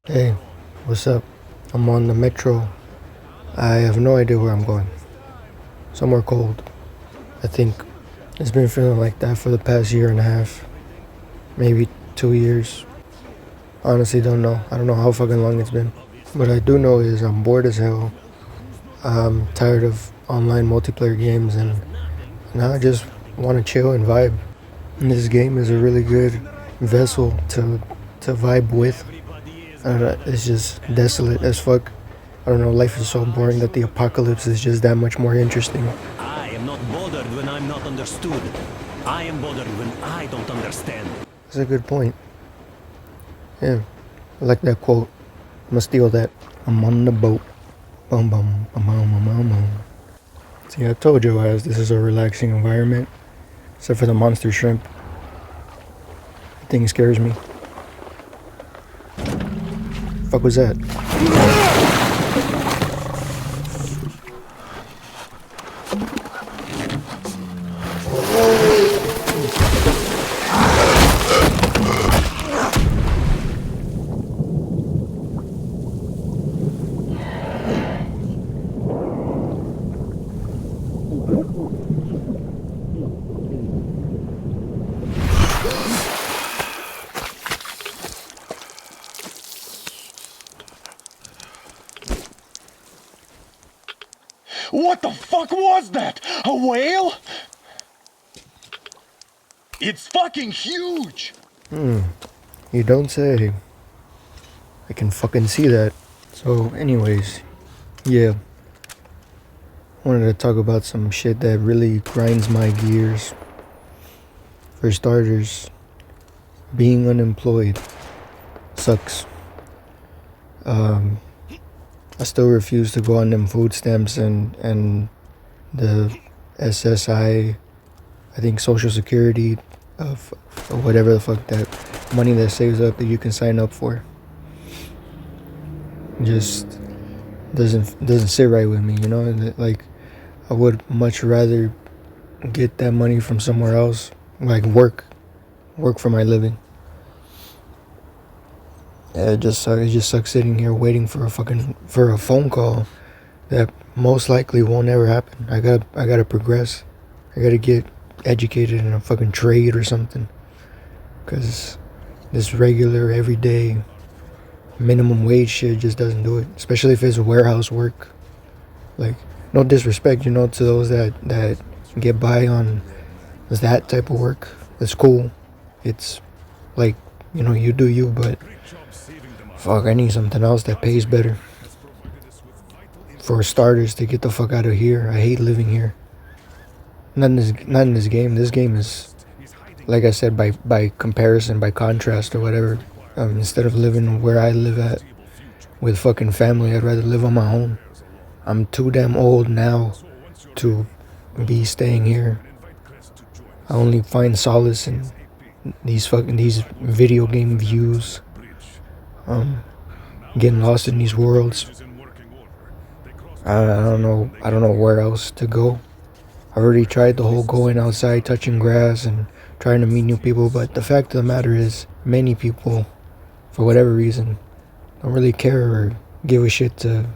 Hey, what's up? I'm on the metro. I have no idea where I'm going. Somewhere cold. I think it's been feeling like that for the past year and a half, maybe 2 years. Honestly, don't know. I don't know how fucking long it's been. What I do know is I'm bored as hell. I'm tired of online multiplayer games, and now I just want to chill and vibe. And this game is a really good vessel to vibe with. I don't know, it's just desolate as fuck. I don't know, life is so boring that the apocalypse is just that much more interesting. I am not bothered when I'm not understood. I am bothered when I don't understand. That's a good point. Yeah, I like that quote. I'm gonna steal that. I'm on the boat. Bum bum bum bum bum bum bum. See, I told you guys this is a relaxing environment, except for the monster shrimp. That thing scares me. Fuck was that? What the fuck was that? A whale? It's fucking huge! You don't say. I can fucking see that. So, anyways, yeah. Wanted to talk about some shit that really grinds my gears. For starters, being unemployed sucks. Um, I still refuse to go on them food stamps and the SSI, I think Social Security of whatever the fuck that money that saves up that you can sign up for. Just doesn't sit right with me, you know. And like, I would much rather get that money from somewhere else, like work for my living. Yeah, it just sucks sitting here waiting for a phone call that most likely won't ever happen. I gotta progress. I gotta get educated in a fucking trade or something. Cause this regular everyday minimum wage shit just doesn't do it. Especially if it's warehouse work. Like, no disrespect, you know, to those that get by on that type of work. It's cool. It's like, you know, you do you, but fuck, I need something else that pays better. For starters, to get the fuck out of here. I hate living here. Not in this game. This game is, like I said, by comparison, by contrast or whatever. Instead of living where I live at with fucking family, I'd rather live on my own. I'm too damn old now to be staying here. I only find solace in these video game views. Getting lost in these worlds. I don't know where else to go. I've already tried the whole going outside, touching grass, and trying to meet new people, but the fact of the matter is, many people, for whatever reason, don't really care or give a shit to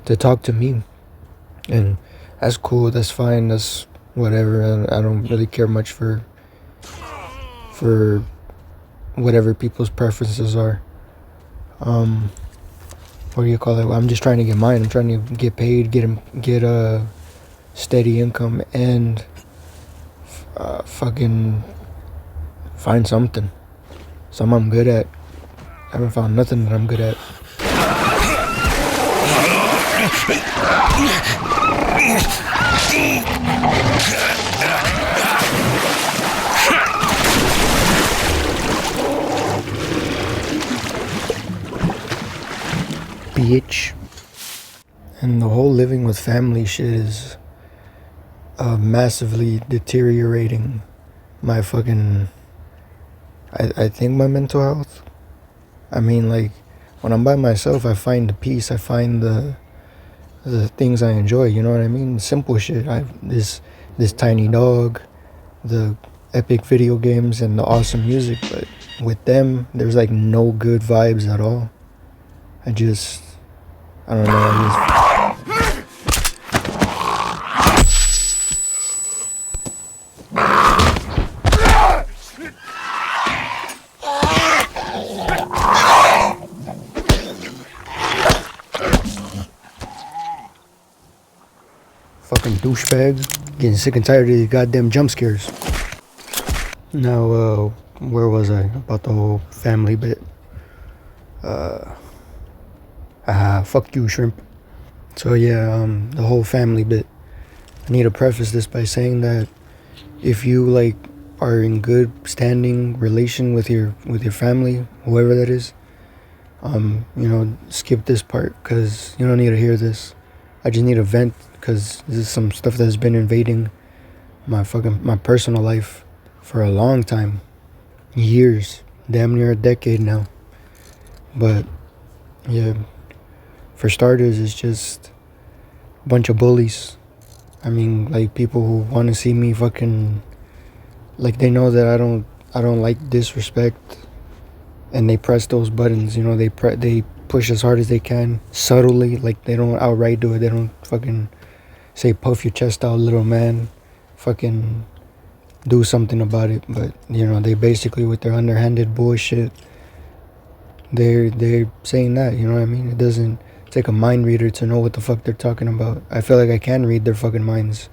talk to me. And that's cool, that's fine, that's whatever. I don't really care much for whatever people's preferences are. What do you call it? I'm just trying to get mine. I'm trying to get paid, get a steady income, and fucking find something I'm good at. I haven't found nothing that I'm good at. Bitch. And the whole living with family shit is massively deteriorating my fucking, I think my mental health. I mean, like, when I'm by myself, I find the peace, I find the things I enjoy, you know what I mean? Simple shit. I this tiny dog, the epic video games, and the awesome music, but with them there's like no good vibes at all. I don't know. I fucking douchebag. Getting sick and tired of these goddamn jump scares. Now, where was I? About the whole family bit. Fuck you, shrimp. So yeah, the whole family bit. I need to preface this by saying that if you like are in good standing relation with your family, whoever that is, skip this part because you don't need to hear this. I just need to vent because this is some stuff that's been invading my personal life for a long time, years, damn near a decade now. But yeah, for starters, it's just a bunch of bullies. I mean, like people who want to see me fucking, like they know that I don't like disrespect, and they press those buttons. They push as hard as they can, subtly. Like they don't outright do it. They don't fucking say puff your chest out, little man. Fucking do something about it. But they basically with their underhanded bullshit, they're saying that. You know what I mean? It doesn't take a mind reader to know what the fuck they're talking about. I feel like I can read their fucking minds,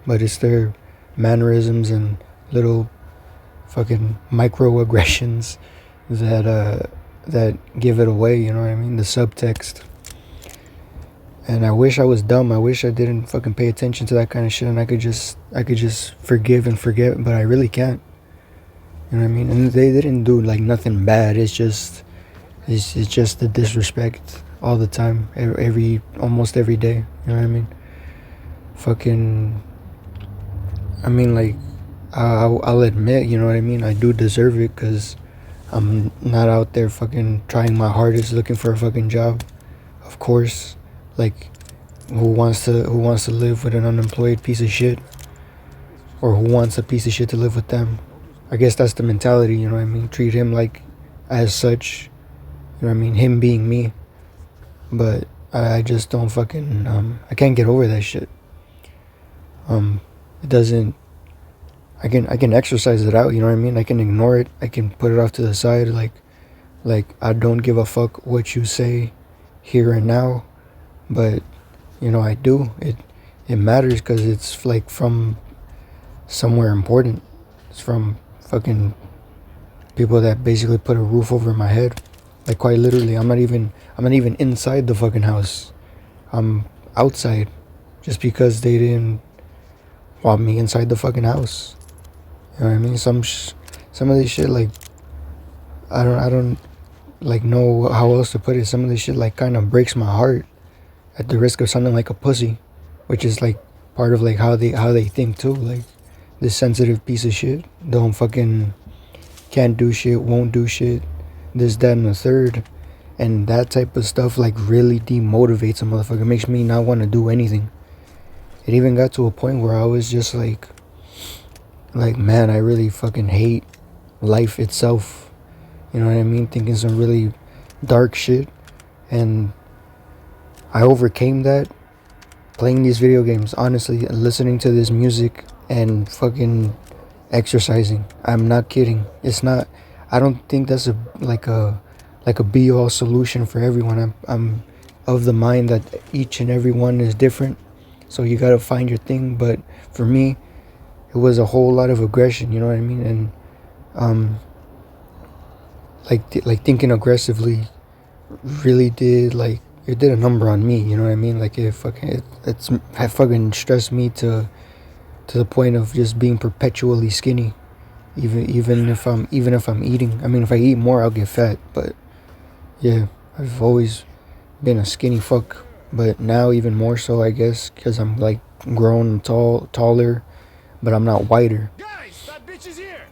but it's their mannerisms and little fucking microaggressions that give it away. You know what I mean? The subtext. And I wish I was dumb. I wish I didn't fucking pay attention to that kind of shit, and I could just forgive and forget, but I really can't. You know what I mean? And they didn't do like nothing bad. It's just the disrespect all the time, almost every day. You know what I mean? Fucking. I mean, like, I'll admit, you know what I mean? I do deserve it because I'm not out there fucking trying my hardest looking for a fucking job. Of course. Like, who wants to live with an unemployed piece of shit? Or who wants a piece of shit to live with them? I guess that's the mentality, you know what I mean? Treat him like as such, you know what I mean? Him being me. But I just don't fucking, I can't get over that shit. It doesn't, I can exercise it out, you know what I mean? I can ignore it. I can put it off to the side, like I don't give a fuck what you say here and now. But I do. It matters because it's like from somewhere important. It's from fucking people that basically put a roof over my head. Like quite literally, I'm not even inside the fucking house. I'm outside, just because they didn't want me inside the fucking house. You know what I mean? Some of this shit, like I don't like know how else to put it. Some of this shit like kind of breaks my heart. At the risk of sounding like a pussy, which is like part of like how they think too. Like this sensitive piece of shit, don't fucking can't do shit, won't do shit, this, that, and the third, and that type of stuff like really demotivates a motherfucker. It makes me not want to do anything. It even got to a point where I was just like man, I really fucking hate life itself. You know what I mean? Thinking some really dark shit, and I overcame that playing these video games, honestly, listening to this music and fucking exercising. I'm not kidding. It's not, I don't think that's a be-all solution for everyone. I'm of the mind that each and every one is different, so you gotta find your thing. But for me, it was a whole lot of aggression, you know what I mean? And like thinking aggressively really did it did a number on me, you know what I mean? Like it fucking stressed me to the point of just being perpetually skinny, even if I'm eating. I mean, if I eat more, I'll get fat. But yeah, I've always been a skinny fuck, but now even more so, I guess, because I'm like grown and taller, but I'm not whiter. Guys, that bitch is here.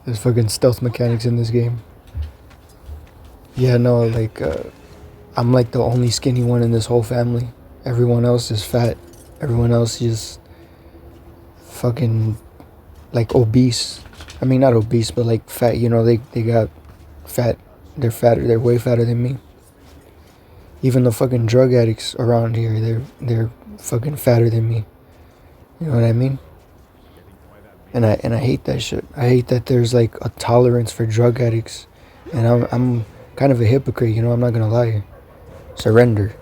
There's fucking stealth mechanics in this game. Yeah, no, like, I'm like the only skinny one in this whole family. Everyone else is fat. Everyone else is fucking, like, obese. I mean, not obese, but, like, fat, they got fat They're fatter. They're way fatter than me. Even the fucking drug addicts around here, they're fucking fatter than me. You know what I mean? And I hate that shit. I hate that there's like a tolerance for drug addicts, and I'm kind of a hypocrite. You know, I'm not gonna lie. Surrender.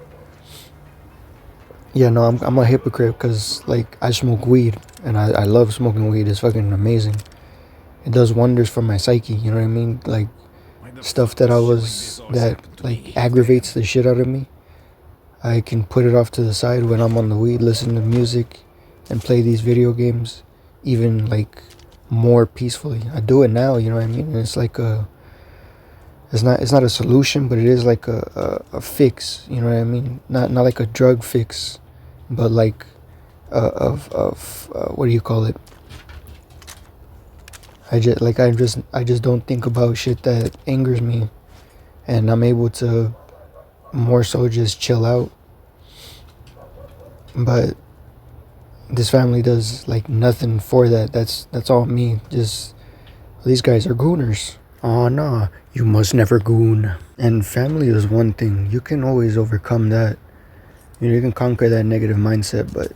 Yeah, no, I'm a hypocrite because like I smoke weed, and I love smoking weed. It's fucking amazing. It does wonders for my psyche. You know what I mean? Like stuff that like aggravates the shit out of me. I can put it off to the side when I'm on the weed, listen to music, and play these video games, even like more peacefully. I do it now, you know what I mean? And it's like it's not a solution, but it is like a fix, you know what I mean? Not like a drug fix, but like what do you call it? I just don't think about shit that angers me, and I'm able to more so just chill out. But this family does like nothing for that. That's all me. Just these guys are gooners. Oh nah, you must never goon. And family is one thing. You can always overcome that. You know, you can conquer that negative mindset. But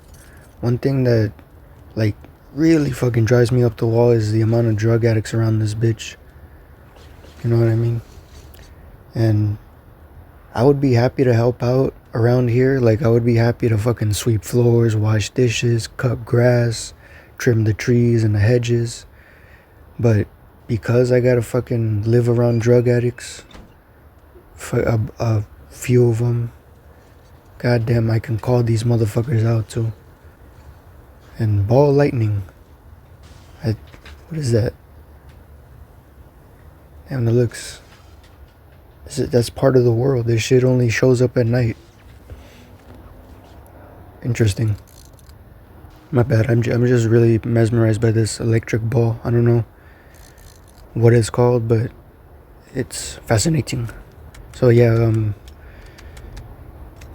one thing that like really fucking drives me up the wall is the amount of drug addicts around this bitch. You know what I mean? And I would be happy to help out around here. Like, I would be happy to fucking sweep floors, wash dishes, cut grass, trim the trees and the hedges. But because I gotta fucking live around drug addicts, a few of them, goddamn, I can call these motherfuckers out too. And ball lightning. What is that? Damn, that looks... That's part of the world. This shit only shows up at night. Interesting. My bad. I'm just really mesmerized by this electric ball. I don't know what it's called, but it's fascinating. So yeah,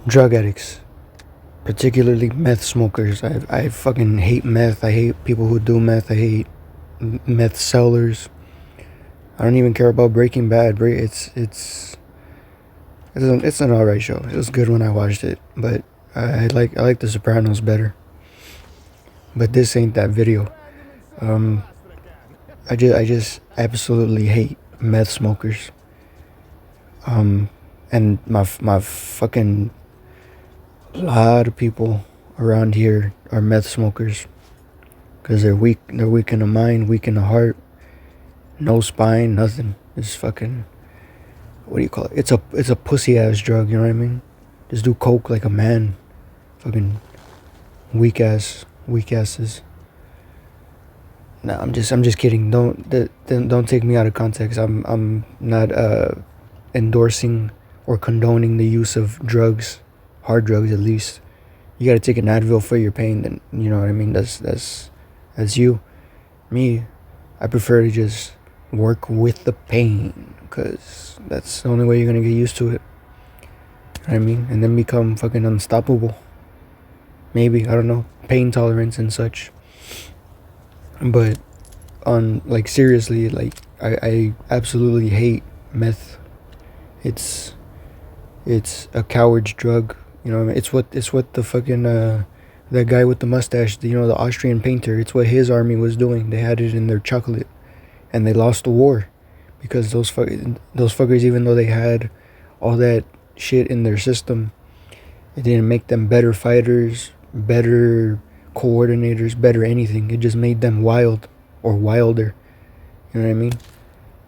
drug addicts, particularly meth smokers. I fucking hate meth. I hate people who do meth. I hate meth sellers. I don't even care about Breaking Bad. It's an alright show. It was good when I watched it, but I like The Sopranos better. But this ain't that video. I just absolutely hate meth smokers. And my fucking lot of people around here are meth smokers, because they're weak in the mind, weak in the heart, no spine, nothing. It's fucking, what do you call it? It's a pussy ass drug, you know what I mean? Just do coke like a man. Fucking weak asses. Nah, I'm just kidding. Don't take me out of context. I'm not endorsing or condoning the use of drugs, hard drugs at least. You gotta take an Advil for your pain, then you know what I mean. That's you. Me, I prefer to just work with the pain, because that's the only way you're gonna get used to it. You know what I mean? And then become fucking unstoppable. Maybe, I don't know, pain tolerance and such. But on, like, seriously, like, I absolutely hate meth. It's a coward's drug, you know what I mean? It's what the fucking that guy with the mustache, you know, the Austrian painter, it's what his army was doing. They had it in their chocolate, and they lost the war because those fuckers, even though they had all that shit in their system, it didn't make them better fighters, better coordinators, better anything. It just made them wild or wilder. You know what I mean?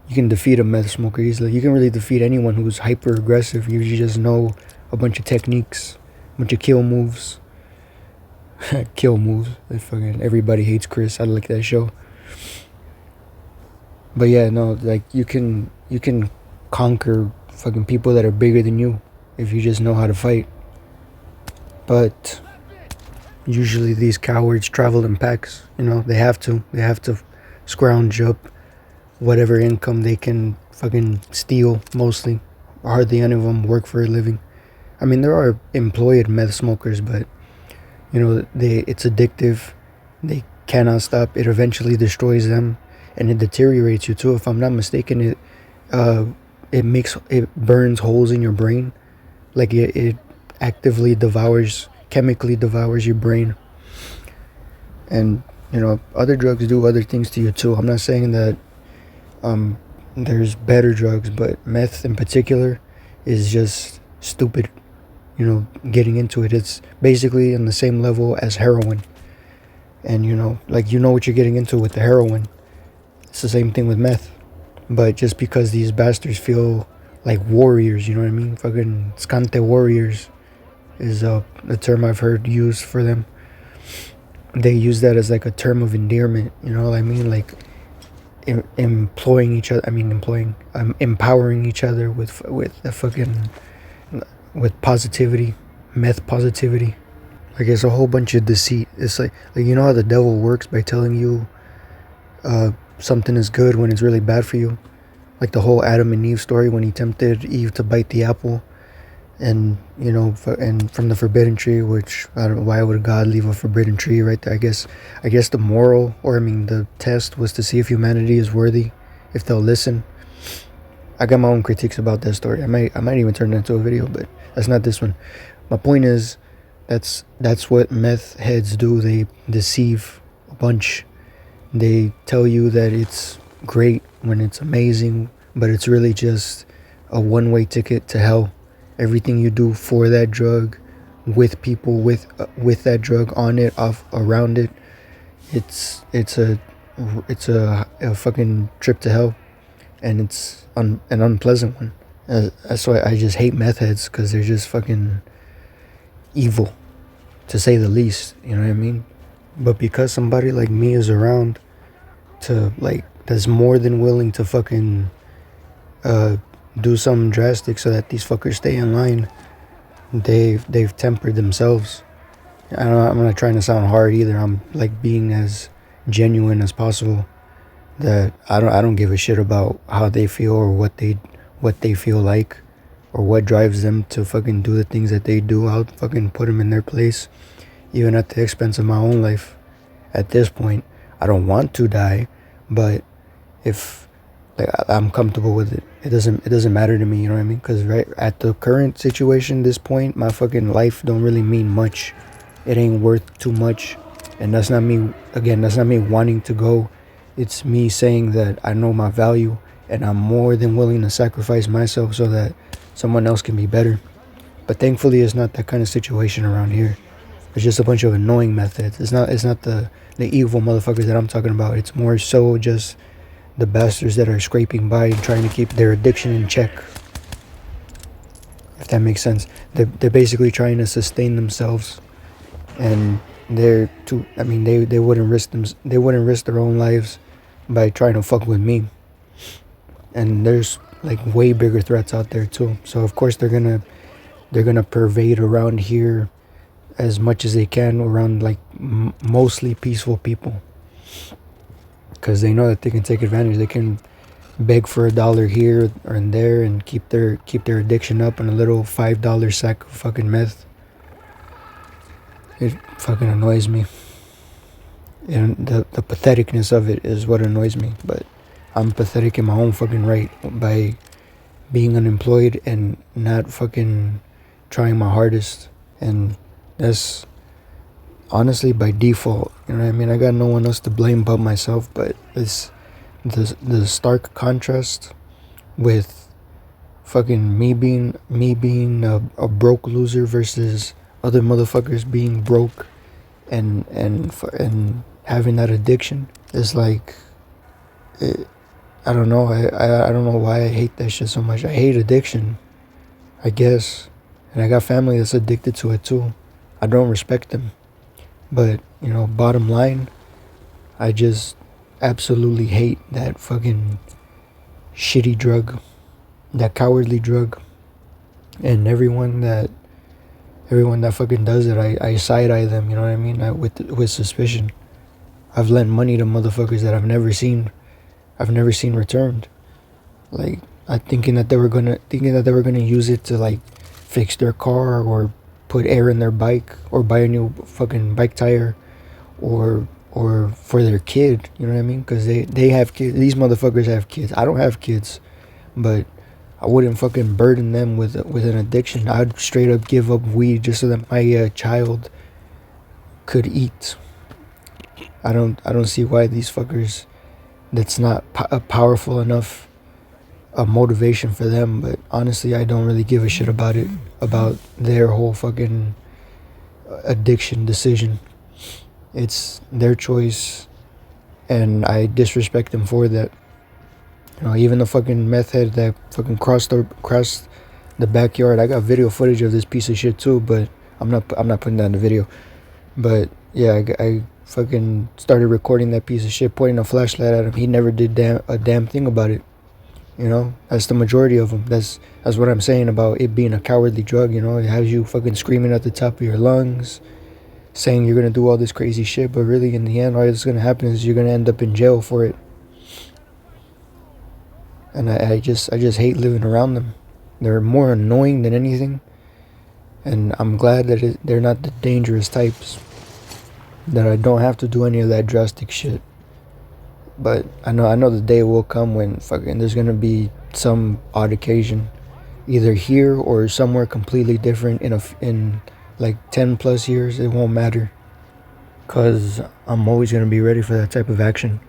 You can defeat a meth smoker easily. You can really defeat anyone who's hyper aggressive. You just know a bunch of techniques, a bunch of kill moves. Kill moves. Fucking everybody hates Chris. I like that show. But yeah, no, like you can conquer fucking people that are bigger than you if you just know how to fight. But usually these cowards travel in packs, you know, they have to scrounge up whatever income they can fucking steal. Mostly, hardly any of them work for a living. I mean, there are employed meth smokers, but you know, it's addictive. They cannot stop. It eventually destroys them, and it deteriorates you too. If I'm not mistaken, it it burns holes in your brain. Like it actively chemically devours your brain. And other drugs do other things to you too. I'm not saying that there's better drugs, but meth in particular is just stupid. Getting into it, it's basically on the same level as heroin. And like what you're getting into with the heroin. It's the same thing with meth. But just because these bastards feel like warriors, you know what I mean? Fucking Scante warriors is the term I've heard used for them. They use that as like a term of endearment, you know what I mean? Like empowering each other with positivity, meth positivity. Like it's a whole bunch of deceit. It's like how the devil works by telling you something is good when it's really bad for you. Like the whole Adam and Eve story when he tempted Eve to bite the apple, and and from the forbidden tree, which I don't know, why would God leave a forbidden tree right there? I guess the moral, or the test was to see if humanity is worthy, if they'll listen. I got my own critiques about that story. I might even turn it into a video, but that's not this one. My point is, that's what meth heads do. They deceive a bunch. They tell you that it's great when it's amazing, but it's really just a one-way ticket to hell. Everything you do for that drug, with people with that drug on it, off around it, it's a fucking trip to hell, and it's an unpleasant one. That's why I just hate meth heads, because they're just fucking evil, to say the least. You know what I mean? But because somebody like me is around, that's more than willing to fucking do something drastic so that these fuckers stay in line, they've tempered themselves. I'm not trying to sound hard either. I'm like being as genuine as possible. That I don't give a shit about how they feel or what they feel like, or what drives them to fucking do the things that they do. I'll fucking put them in their place, even at the expense of my own life. At this point, I don't want to die, but if I'm comfortable with it, it doesn't matter to me. You know what I mean? Because right at the current situation, this point, my fucking life don't really mean much. It ain't worth too much, and that's not me. Again, that's not me wanting to go. It's me saying that I know my value, and I'm more than willing to sacrifice myself so that someone else can be better. But thankfully, it's not that kind of situation around here. It's just a bunch of annoying methods. It's not the evil motherfuckers that I'm talking about. It's more so just the bastards that are scraping by and trying to keep their addiction in check. If that makes sense. They're basically trying to sustain themselves, and they wouldn't risk their own lives by trying to fuck with me. And there's like way bigger threats out there too. So of course they're gonna pervade around here as much as they can around like mostly peaceful people, because they know that they can take advantage. They can beg for $1 here or there and keep their addiction up on a little $5 sack of fucking meth. It fucking annoys me, and the patheticness of it is what annoys me. But I'm pathetic in my own fucking right by being unemployed and not fucking trying my hardest. And that's honestly by default. You know what I mean? I got no one else to blame but myself. But it's the stark contrast with fucking me being a broke loser versus other motherfuckers being broke and having that addiction is like, I don't know. I don't know why I hate that shit so much. I hate addiction, I guess. And I got family that's addicted to it too. I don't respect them. But, bottom line, I just absolutely hate that fucking shitty drug, that cowardly drug. And everyone that fucking does it, I side-eye them, you know what I mean? With suspicion. I've lent money to motherfuckers that I've never seen returned. Like, thinking that they were gonna use it to like fix their car or put air in their bike or buy a new fucking bike tire or for their kid, you know what I mean? Because they have kids. These motherfuckers have kids. I don't have kids, but I wouldn't fucking burden them with an addiction. I'd straight up give up weed just so that my child could eat. I don't see why these fuckers. That's not a powerful enough a motivation for them. But honestly, I don't really give a shit about it, about their whole fucking addiction decision. It's their choice, and I disrespect them for that. You know, even the fucking meth head that fucking crossed the backyard. I got video footage of this piece of shit too, but I'm not putting that in the video. But yeah, I fucking started recording that piece of shit, pointing a flashlight at him. He never did a damn thing about it. You know, that's the majority of them. That's what I'm saying about it being a cowardly drug. You know, it has you fucking screaming at the top of your lungs, saying you're gonna do all this crazy shit, but really in the end, all that's gonna happen is you're gonna end up in jail for it. And I just hate living around them. They're more annoying than anything. And I'm glad that they're not the dangerous types. That I don't have to do any of that drastic shit. But I know the day will come when fucking there's gonna be some odd occasion, either here or somewhere completely different in like 10 plus years. It won't matter, cause I'm always gonna be ready for that type of action.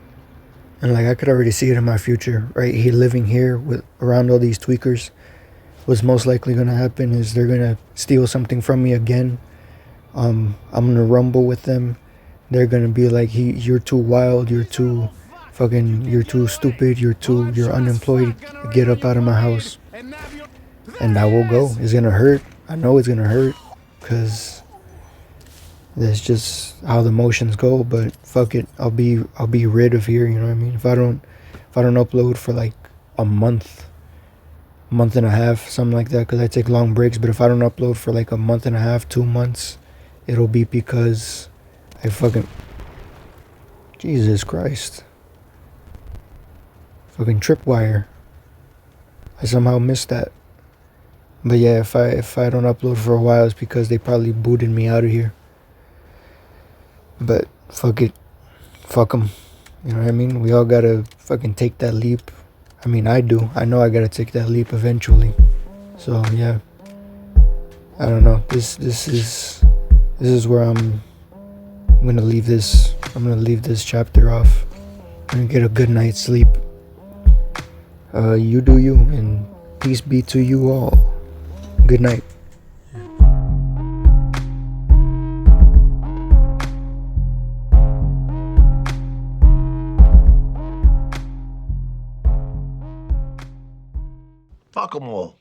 And like I could already see it in my future, right? Living here with around all these tweakers. What's most likely gonna happen is they're gonna steal something from me again. I'm gonna rumble with them. They're gonna be like, you're too wild, you're too stupid, you're unemployed, get up out of my house. And I will go. It's gonna hurt. I know it's gonna hurt, cause that's just how the motions go. But fuck it, I'll be rid of here. You know what I mean? If I don't upload for like a month and a half, something like that, cause I take long breaks. But if I don't upload for like a month and a half, 2 months, it'll be because I fucking Jesus Christ. Fucking tripwire. I somehow missed that. But yeah, if I don't upload for a while, it's because they probably booted me out of here. But fuck it. Fuck them. You know what I mean? We all gotta fucking take that leap. I mean, I do. I know I gotta take that leap eventually. So yeah. I don't know. This is where I'm gonna leave this. I'm gonna leave this chapter off. I'm gonna get a good night's sleep. You do you, and peace be to you all. Good night. Fuck 'em all.